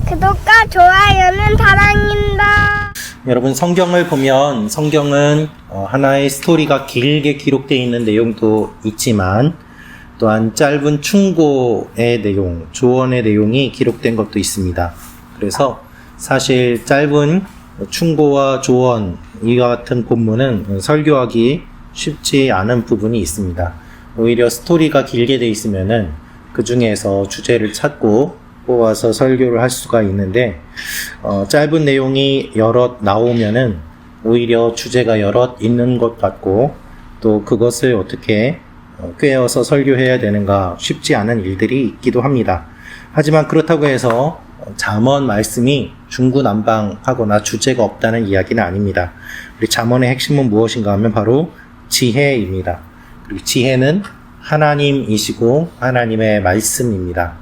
구독과 좋아요는 사랑입니다. 여러분, 성경을 보면 성경은 하나의 스토리가 길게 기록되어 있는 내용도 있지만 또한 짧은 충고의 내용, 조언의 내용이 기록된 것도 있습니다. 그래서 사실 짧은 충고와 조언, 이와 같은 본문은 설교하기 쉽지 않은 부분이 있습니다. 오히려 스토리가 길게 되어 있으면은 그 중에서 주제를 찾고 뽑아서 설교를 할 수가 있는데, 짧은 내용이 여럿 나오면은 오히려 주제가 여럿 있는 것 같고, 또 그것을 어떻게 꿰어서 설교해야 되는가 쉽지 않은 일들이 있기도 합니다. 하지만 그렇다고 해서 잠언 말씀이 중구난방하거나 주제가 없다는 이야기는 아닙니다. 우리 잠언의 핵심은 무엇인가 하면 바로 지혜입니다. 그리고 지혜는 하나님이시고 하나님의 말씀입니다.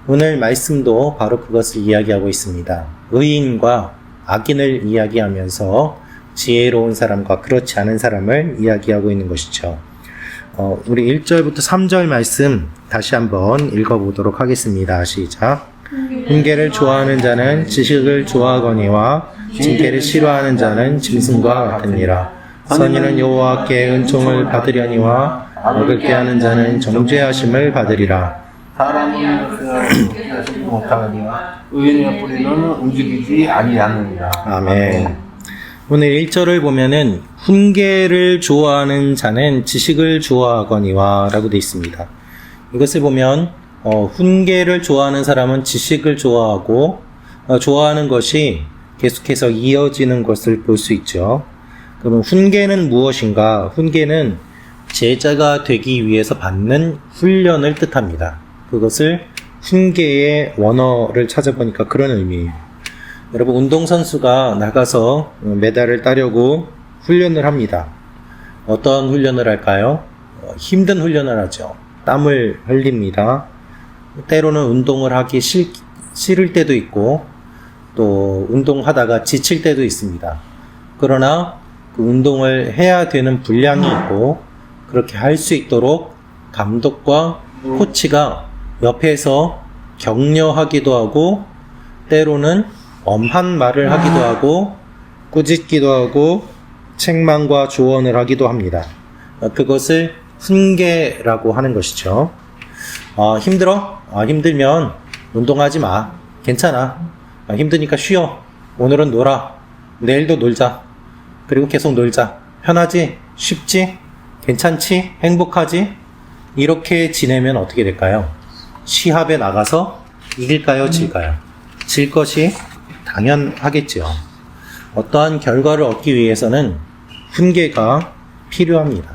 오늘 말씀도 바로 그것을 이야기하고 있습니다. 의인과 악인을 이야기하면서 지혜로운 사람과 그렇지 않은 사람을 이야기하고 있는 것이죠. 우리 1절부터 3절 말씀 다시 한번 읽어보도록 하겠습니다. 시작. 훈계를 좋아하는 자는 지식을 좋아하거니와 징계를 싫어하는 자는 짐승과 같으니라. 선인은 여호와께 은총을 받으려니와 어긋게 하는 자는 정죄하심을 받으리라. 사람은 그것을 못하느니와 의인의 뿌리는 움직이지 아니하느니라. 아멘. 오늘 1절을 보면은 훈계를 좋아하는 자는 지식을 좋아하거니와 라고 되어 있습니다. 이것을 보면 훈계를 좋아하는 사람은 지식을 좋아하고 좋아하는 것이 계속해서 이어지는 것을 볼 수 있죠. 그러면 훈계는 무엇인가? 훈계는 제자가 되기 위해서 받는 훈련을 뜻합니다. 그것을 훈계의 원어를 찾아보니까 그런 의미예요. 여러분, 운동선수가 나가서 메달을 따려고 훈련을 합니다. 어떤 훈련을 할까요? 힘든 훈련을 하죠. 땀을 흘립니다. 때로는 운동을 하기 싫을 때도 있고 또 운동하다가 지칠 때도 있습니다. 그러나 그 운동을 해야 되는 분량이 있고 그렇게 할 수 있도록 감독과 코치가 옆에서 격려하기도 하고 때로는 엄한 말을 하기도 하고 꾸짖기도 하고 책망과 조언을 하기도 합니다. 그것을 훈계라고 하는 것이죠. 힘들어? 힘들면 운동하지 마. 괜찮아. 힘드니까 쉬어. 오늘은 놀아. 내일도 놀자. 그리고 계속 놀자. 편하지? 쉽지? 괜찮지? 행복하지? 이렇게 지내면 어떻게 될까요? 시합에 나가서 이길까요? 질까요? 질 것이 당연하겠죠. 어떠한 결과를 얻기 위해서는 훈계가 필요합니다.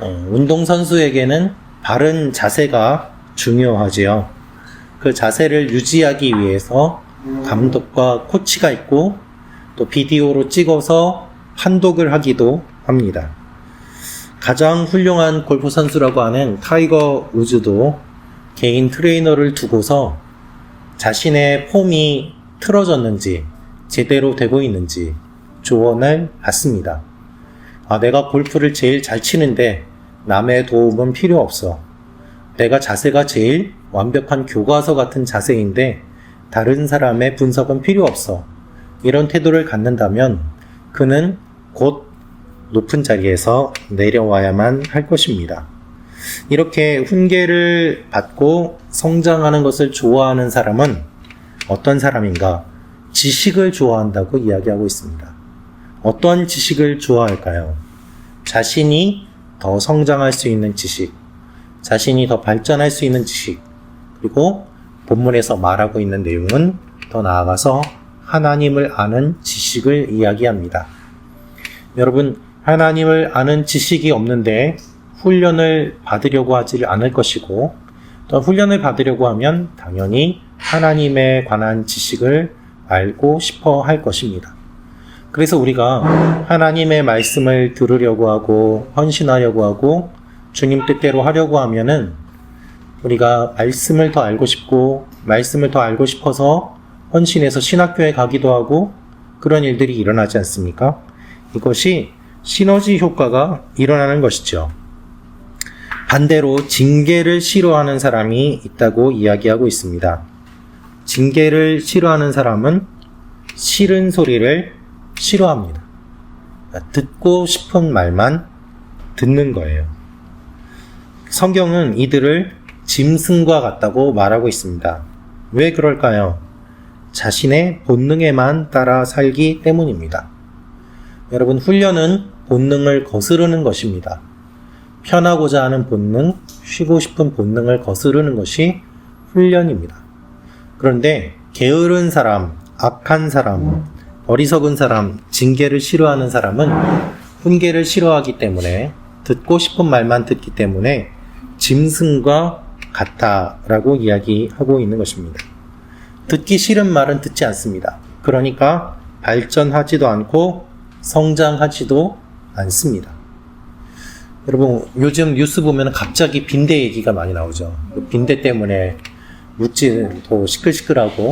운동선수에게는 바른 자세가 중요하지요. 그 자세를 유지하기 위해서 감독과 코치가 있고 또 비디오로 찍어서 판독을 하기도 합니다. 가장 훌륭한 골프 선수라고 하는 타이거 우즈도 개인 트레이너를 두고서 자신의 폼이 틀어졌는지 제대로 되고 있는지 조언을 받습니다. 내가 골프를 제일 잘 치는데 남의 도움은 필요 없어. 내가 자세가 제일 완벽한 교과서 같은 자세인데 다른 사람의 분석은 필요 없어. 이런 태도를 갖는다면 그는 곧 높은 자리에서 내려와야만 할 것입니다. 이렇게 훈계를 받고 성장하는 것을 좋아하는 사람은 어떤 사람인가? 지식을 좋아한다고 이야기하고 있습니다. 어떤 지식을 좋아할까요? 자신이 더 성장할 수 있는 지식, 자신이 더 발전할 수 있는 지식, 그리고 본문에서 말하고 있는 내용은 더 나아가서 하나님을 아는 지식을 이야기합니다. 여러분, 하나님을 아는 지식이 없는데 훈련을 받으려고 하지 않을 것이고 또 훈련을 받으려고 하면 당연히 하나님에 관한 지식을 알고 싶어 할 것입니다. 그래서 우리가 하나님의 말씀을 들으려고 하고 헌신하려고 하고 주님 뜻대로 하려고 하면은 우리가 말씀을 더 알고 싶고 말씀을 더 알고 싶어서 헌신해서 신학교에 가기도 하고 그런 일들이 일어나지 않습니까? 이것이 시너지 효과가 일어나는 것이죠. 반대로 징계를 싫어하는 사람이 있다고 이야기하고 있습니다. 징계를 싫어하는 사람은 싫은 소리를 싫어합니다. 듣고 싶은 말만 듣는 거예요. 성경은 이들을 짐승과 같다고 말하고 있습니다. 왜 그럴까요? 자신의 본능에만 따라 살기 때문입니다. 여러분, 훈련은 본능을 거스르는 것입니다. 편하고자 하는 본능, 쉬고 싶은 본능을 거스르는 것이 훈련입니다. 그런데 게으른 사람, 악한 사람, 어리석은 사람, 징계를 싫어하는 사람은 훈계를 싫어하기 때문에, 듣고 싶은 말만 듣기 때문에 짐승과 같다라고 이야기하고 있는 것입니다. 듣기 싫은 말은 듣지 않습니다. 그러니까 발전하지도 않고 성장하지도 않습니다. 여러분, 요즘 뉴스 보면 갑자기 빈대 얘기가 많이 나오죠. 빈대 때문에 묻지도 시끌시끌하고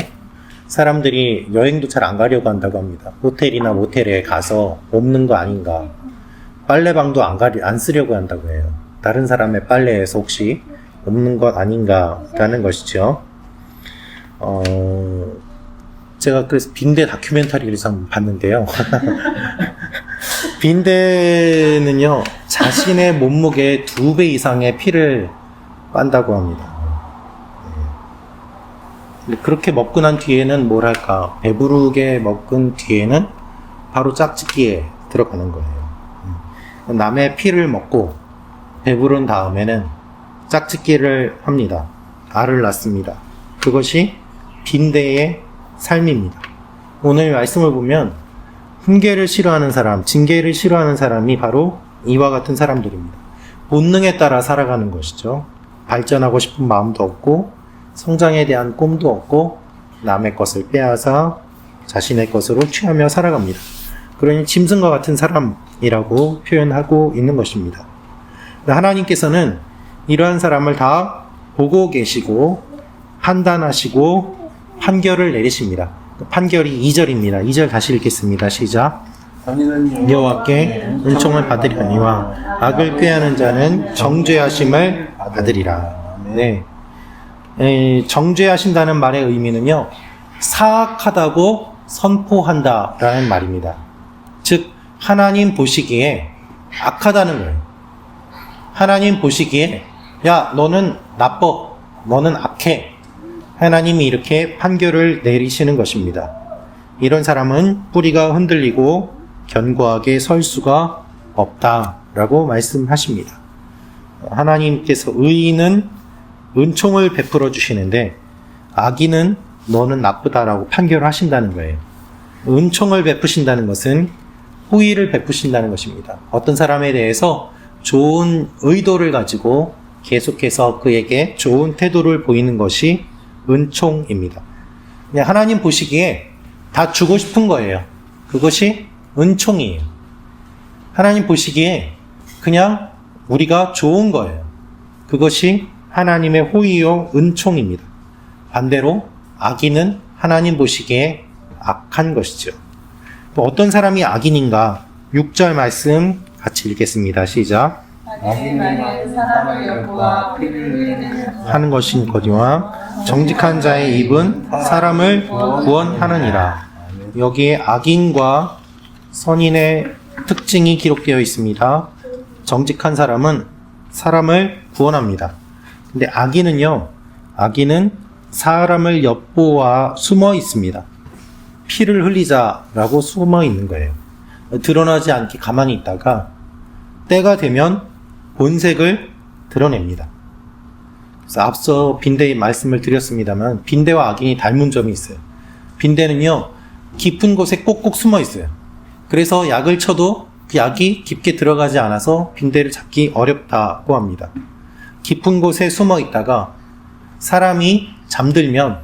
사람들이 여행도 잘 안 가려고 한다고 합니다. 호텔이나 모텔에 가서 없는 거 아닌가. 빨래방도 안 쓰려고 한다고 해요. 다른 사람의 빨래에서 혹시 없는 것 아닌가라는 것이죠. 제가 그래서 빈대 다큐멘터리를 좀 봤는데요. 빈대는요, 자신의 몸무게의 2배 이상의 피를 빤다고 합니다. 그렇게 먹고 난 뒤에는 뭐랄까, 배부르게 먹은 뒤에는 바로 짝짓기에 들어가는 거예요. 남의 피를 먹고 배부른 다음에는 짝짓기를 합니다. 알을 낳습니다. 그것이 빈대의 삶입니다. 오늘 말씀을 보면 훈계를 싫어하는 사람, 징계를 싫어하는 사람이 바로 이와 같은 사람들입니다. 본능에 따라 살아가는 것이죠. 발전하고 싶은 마음도 없고 성장에 대한 꿈도 없고 남의 것을 빼앗아 자신의 것으로 취하며 살아갑니다. 그러니 짐승과 같은 사람이라고 표현하고 있는 것입니다. 하나님께서는 이러한 사람을 다 보고 계시고 판단하시고 판결을 내리십니다. 판결이 2절입니다. 2절 다시 읽겠습니다. 시작. 여호와께 은총을 받으려니와 악을 꾀하는 자는 정죄하심을 받으리라. 네. 정죄하신다는 말의 의미는요, 사악하다고 선포한다라는 말입니다. 즉, 하나님 보시기에 악하다는 거예요. 하나님 보시기에, 야, 너는 나빠, 너는 악해. 하나님이 이렇게 판결을 내리시는 것입니다. 이런 사람은 뿌리가 흔들리고 견고하게 설 수가 없다라고 말씀하십니다. 하나님께서 의인은 은총을 베풀어 주시는데 악인은 너는 나쁘다라고 판결하신다는 거예요. 은총을 베푸신다는 것은 호의를 베푸신다는 것입니다. 어떤 사람에 대해서 좋은 의도를 가지고 계속해서 그에게 좋은 태도를 보이는 것이 은총입니다. 그냥 하나님 보시기에 다 주고 싶은 거예요. 그것이 은총이에요. 하나님 보시기에 그냥 우리가 좋은 거예요. 그것이 하나님의 호의요 은총입니다. 반대로 악인은 하나님 보시기에 악한 것이죠. 또 어떤 사람이 악인인가? 6절 말씀 같이 읽겠습니다. 시작. 하는 것이거니와 정직한 자의 입은 사람을 구원하느니라. 여기에 악인과 선인의 특징이 기록되어 있습니다. 정직한 사람은 사람을 구원합니다. 근데 악인은요, 악인은 사람을 엿보아 숨어 있습니다. 피를 흘리자라고 숨어 있는 거예요. 드러나지 않게 가만히 있다가 때가 되면 본색을 드러냅니다. 그래서 앞서 빈대의 말씀을 드렸습니다만 빈대와 악인이 닮은 점이 있어요. 빈대는요, 깊은 곳에 꼭꼭 숨어 있어요. 그래서 약을 쳐도 그 약이 깊게 들어가지 않아서 빈대를 잡기 어렵다고 합니다. 깊은 곳에 숨어 있다가 사람이 잠들면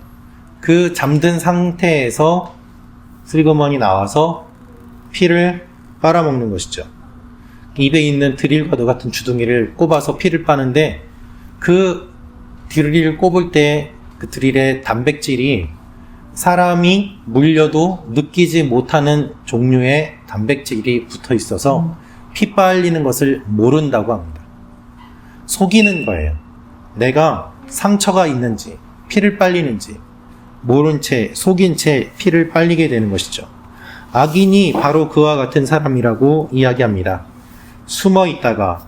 그 잠든 상태에서 슬그머니 나와서 피를 빨아먹는 것이죠. 입에 있는 드릴과도 같은 주둥이를 꼽아서 피를 빠는데 그 드릴을 꼽을 때 그 드릴의 단백질이 사람이 물려도 느끼지 못하는 종류의 단백질이 붙어 있어서 피 빨리는 것을 모른다고 합니다. 속이는 거예요. 내가 상처가 있는지, 피를 빨리는지, 모른 채, 속인 채 피를 빨리게 되는 것이죠. 악인이 바로 그와 같은 사람이라고 이야기합니다. 숨어 있다가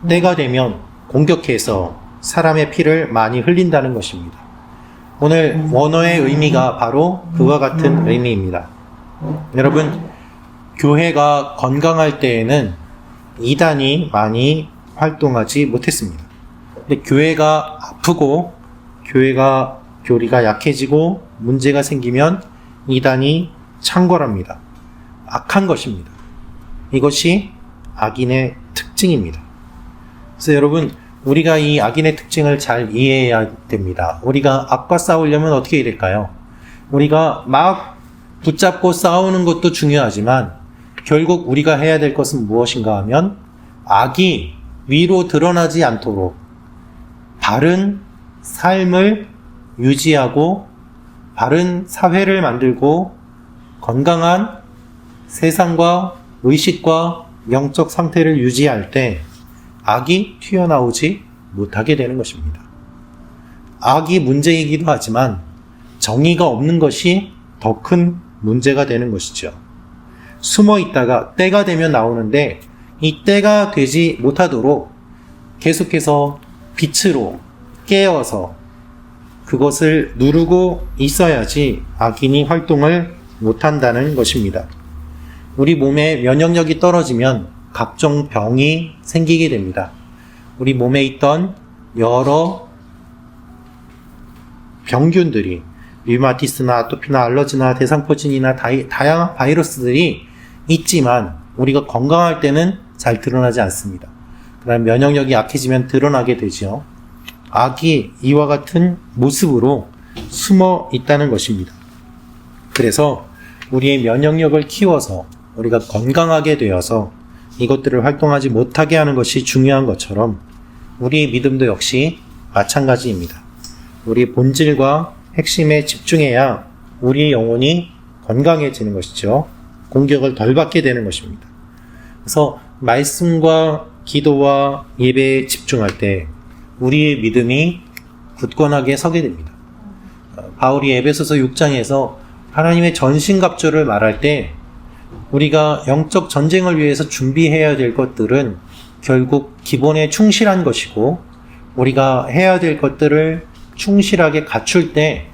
때가 되면 공격해서 사람의 피를 많이 흘린다는 것입니다. 오늘 원어의 의미가 바로 그와 같은 의미입니다. 여러분, 교회가 건강할 때에는 이단이 많이 활동하지 못했습니다. 근데 교회가 아프고 교리가 약해지고 문제가 생기면 이단이 창궐합니다. 악한 것입니다. 이것이 악인의 특징입니다. 그래서 여러분, 우리가 이 악인의 특징을 잘 이해해야 됩니다. 우리가 악과 싸우려면 어떻게 해야 될까요? 우리가 막 붙잡고 싸우는 것도 중요하지만 결국 우리가 해야 될 것은 무엇인가 하면 악이 위로 드러나지 않도록 바른 삶을 유지하고 바른 사회를 만들고 건강한 세상과 의식과 영적 상태를 유지할 때 악이 튀어나오지 못하게 되는 것입니다. 악이 문제이기도 하지만 정의가 없는 것이 더 큰 문제가 되는 것이죠. 숨어 있다가 때가 되면 나오는데 이 때가 되지 못하도록 계속해서 빛으로 깨어서 그것을 누르고 있어야지 악인이 활동을 못한다는 것입니다. 우리 몸의 면역력이 떨어지면 각종 병이 생기게 됩니다. 우리 몸에 있던 여러 병균들이 류마티스나 아토피나 알러지나 대상포진이나 다양한 바이러스들이 있지만 우리가 건강할 때는 잘 드러나지 않습니다. 그다음 면역력이 약해지면 드러나게 되죠. 악이 이와 같은 모습으로 숨어 있다는 것입니다. 그래서 우리의 면역력을 키워서 우리가 건강하게 되어서 이것들을 활동하지 못하게 하는 것이 중요한 것처럼 우리의 믿음도 역시 마찬가지입니다. 우리 본질과 핵심에 집중해야 우리의 영혼이 건강해지는 것이죠. 공격을 덜 받게 되는 것입니다. 그래서 말씀과 기도와 예배에 집중할 때 우리의 믿음이 굳건하게 서게 됩니다. 바울이 에베소서 6장에서 하나님의 전신갑주를 말할 때 우리가 영적 전쟁을 위해서 준비해야 될 것들은 결국 기본에 충실한 것이고 우리가 해야 될 것들을 충실하게 갖출 때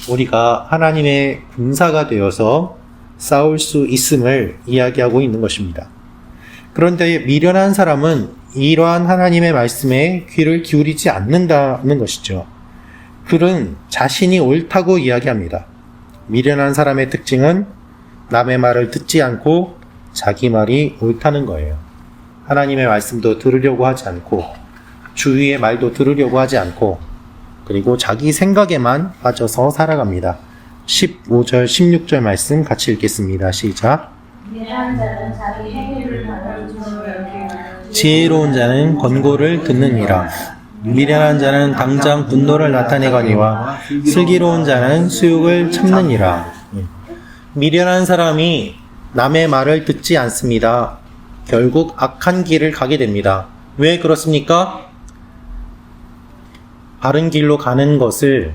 우리가 하나님의 군사가 되어서 싸울 수 있음을 이야기하고 있는 것입니다. 그런데 미련한 사람은 이러한 하나님의 말씀에 귀를 기울이지 않는다는 것이죠. 그는 자신이 옳다고 이야기합니다. 미련한 사람의 특징은 남의 말을 듣지 않고 자기 말이 옳다는 거예요. 하나님의 말씀도 들으려고 하지 않고 주위의 말도 들으려고 하지 않고 그리고 자기 생각에만 빠져서 살아갑니다. 15절, 16절 말씀 같이 읽겠습니다. 시작. 지혜로운 자는 권고를 듣느니라. 미련한 자는 당장 분노를 나타내거니와 슬기로운 자는 수욕을 참느니라. 미련한 사람이 남의 말을 듣지 않습니다. 결국 악한 길을 가게 됩니다. 왜 그렇습니까? 바른 길로 가는 것을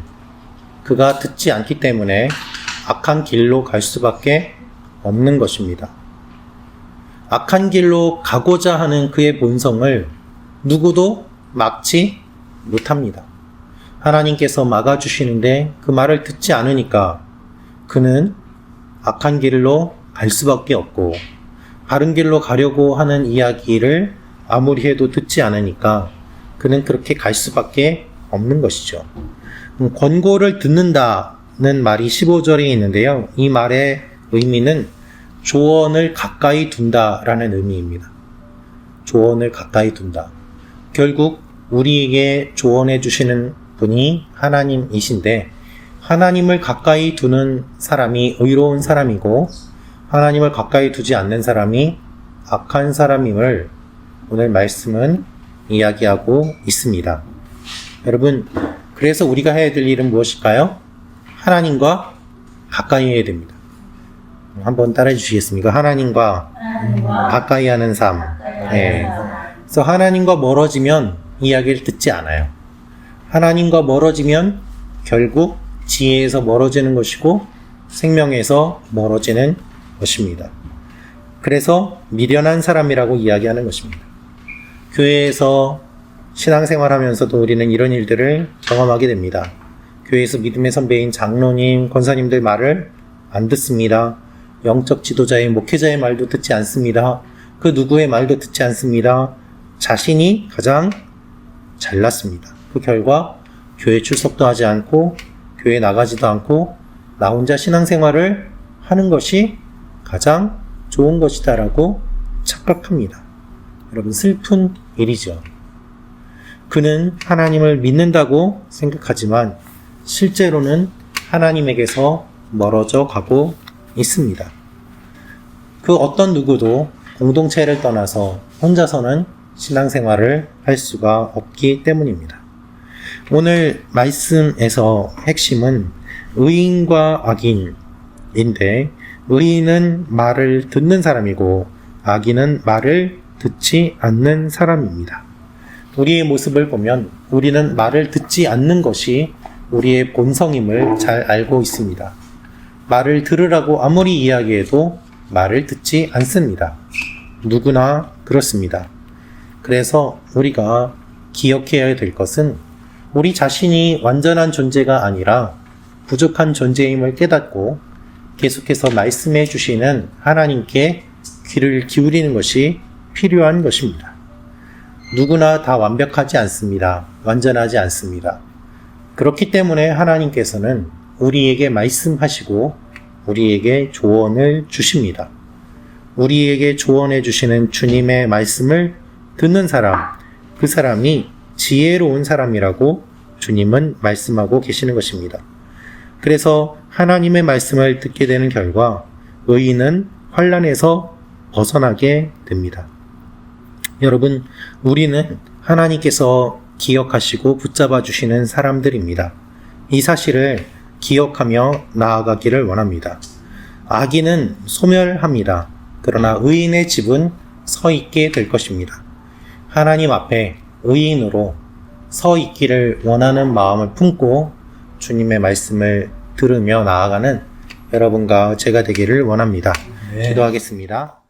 그가 듣지 않기 때문에 악한 길로 갈 수밖에 없는 것입니다. 악한 길로 가고자 하는 그의 본성을 누구도 막지 못합니다. 하나님께서 막아주시는데 그 말을 듣지 않으니까 그는 악한 길로 갈 수밖에 없고 바른 길로 가려고 하는 이야기를 아무리 해도 듣지 않으니까 그는 그렇게 갈 수밖에 없는 것이죠. 권고를 듣는다는 말이 15절에 있는데요. 이 말의 의미는 조언을 가까이 둔다라는 의미입니다. 조언을 가까이 둔다. 결국 우리에게 조언해 주시는 분이 하나님이신데 하나님을 가까이 두는 사람이 의로운 사람이고 하나님을 가까이 두지 않는 사람이 악한 사람임을 오늘 말씀은 이야기하고 있습니다. 여러분, 그래서 우리가 해야 될 일은 무엇일까요? 하나님과 가까이 해야 됩니다. 한번 따라해 주시겠습니까? 하나님과 가까이 하는 삶. 네. 그래서 하나님과 멀어지면 이야기를 듣지 않아요. 하나님과 멀어지면 결국 지혜에서 멀어지는 것이고 생명에서 멀어지는 것입니다. 그래서 미련한 사람이라고 이야기하는 것입니다. 교회에서 신앙생활하면서도 우리는 이런 일들을 경험하게 됩니다. 교회에서 믿음의 선배인 장로님, 권사님들 말을 안 듣습니다. 영적 지도자의 목회자의 말도 듣지 않습니다. 그 누구의 말도 듣지 않습니다. 자신이 가장 잘났습니다. 그 결과 교회 출석도 하지 않고 교회 나가지도 않고 나 혼자 신앙생활을 하는 것이 가장 좋은 것이다라고 착각합니다. 여러분, 슬픈 일이죠. 그는 하나님을 믿는다고 생각하지만 실제로는 하나님에게서 멀어져 가고 있습니다. 그 어떤 누구도 공동체를 떠나서 혼자서는 신앙생활을 할 수가 없기 때문입니다. 오늘 말씀에서 핵심은 의인과 악인인데, 의인은 말을 듣는 사람이고 악인은 말을 듣지 않는 사람입니다. 우리의 모습을 보면 우리는 말을 듣지 않는 것이 우리의 본성임을 잘 알고 있습니다. 말을 들으라고 아무리 이야기해도 말을 듣지 않습니다. 누구나 그렇습니다. 그래서 우리가 기억해야 될 것은 우리 자신이 완전한 존재가 아니라 부족한 존재임을 깨닫고 계속해서 말씀해 주시는 하나님께 귀를 기울이는 것이 필요한 것입니다. 누구나 다 완벽하지 않습니다. 완전하지 않습니다. 그렇기 때문에 하나님께서는 우리에게 말씀하시고 우리에게 조언을 주십니다. 우리에게 조언해 주시는 주님의 말씀을 듣는 사람, 그 사람이 지혜로운 사람이라고 주님은 말씀하고 계시는 것입니다. 그래서 하나님의 말씀을 듣게 되는 결과 의인은 환난에서 벗어나게 됩니다. 여러분, 우리는 하나님께서 기억하시고 붙잡아 주시는 사람들입니다. 이 사실을 기억하며 나아가기를 원합니다. 악인은 소멸합니다. 그러나 의인의 집은 서 있게 될 것입니다. 하나님 앞에 의인으로 서 있기를 원하는 마음을 품고 주님의 말씀을 들으며 나아가는 여러분과 제가 되기를 원합니다. 기도하겠습니다.